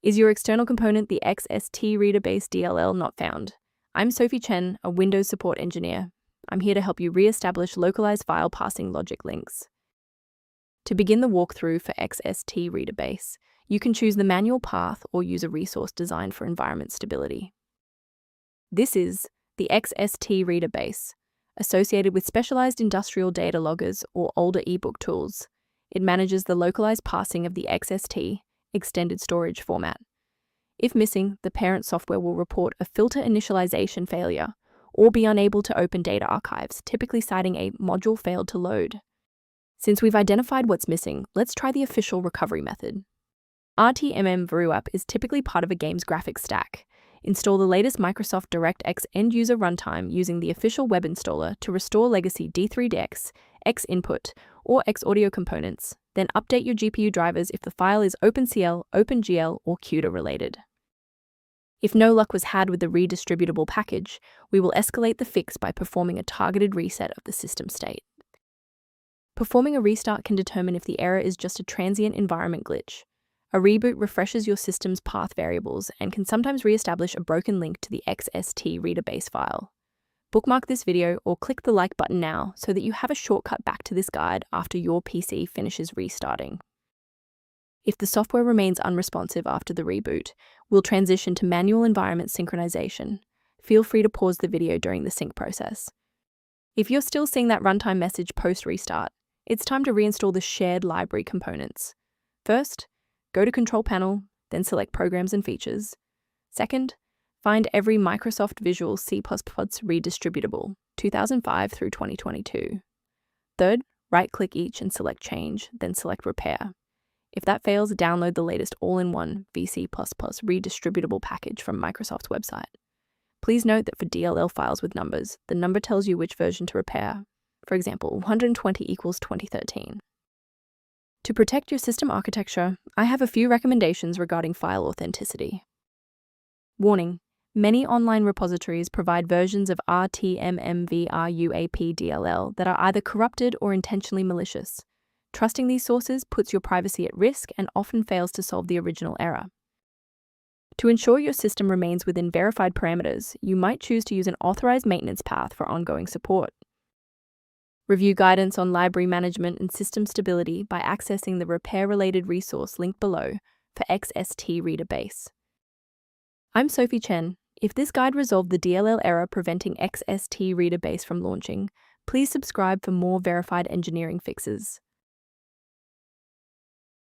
Is your external component the XST Reader Base DLL not found? I'm Sophie Chen, a Windows support engineer. I'm here to help you re-establish localized file parsing logic links. To begin the walkthrough for XST Reader Base, you can choose the manual path or use a resource designed for environment stability. This is the XST Reader Base, associated with specialized industrial data loggers or older ebook tools. It manages the localized parsing of the XST extended storage format. If missing, the parent software will report a filter initialization failure or be unable to open data archives, typically citing a module failed to load. Since we've identified what's missing, let's try the official recovery method. RTMM VeruApp is typically part of a game's graphics stack. Install the latest Microsoft DirectX end-user runtime using the official web installer to restore legacy D3DX, X-input, or X-audio components, then update your GPU drivers if the file is OpenCL, OpenGL, or CUDA related. If no luck was had with the redistributable package, we will escalate the fix by performing a targeted reset of the system state. Performing a restart can determine if the error is just a transient environment glitch. A reboot refreshes your system's path variables and can sometimes re-establish a broken link to the XST Reader Base file. Bookmark this video or click the like button now so that you have a shortcut back to this guide after your PC finishes restarting. If the software remains unresponsive after the reboot, we'll transition to manual environment synchronization. Feel free to pause the video during the sync process. If you're still seeing that runtime message post-restart, it's time to reinstall the shared library components. First, go to Control Panel, then select Programs and Features. Second, find every Microsoft Visual C++ redistributable, 2005 through 2022. Third, right-click each and select Change, then select Repair. If that fails, download the latest all-in-one VC++ redistributable package from Microsoft's website. Please note that for DLL files with numbers, the number tells you which version to repair. For example, 120 equals 2013. To protect your system architecture, I have a few recommendations regarding file authenticity. Warning: many online repositories provide versions of RTMM-VRUAP DLL that are either corrupted or intentionally malicious. Trusting these sources puts your privacy at risk and often fails to solve the original error. To ensure your system remains within verified parameters, you might choose to use an authorized maintenance path for ongoing support. Review guidance on library management and system stability by accessing the repair-related resource linked below for XST Reader Base. I'm Sophie Chen. If this guide resolved the DLL error preventing XST Reader Base from launching, please subscribe for more verified engineering fixes.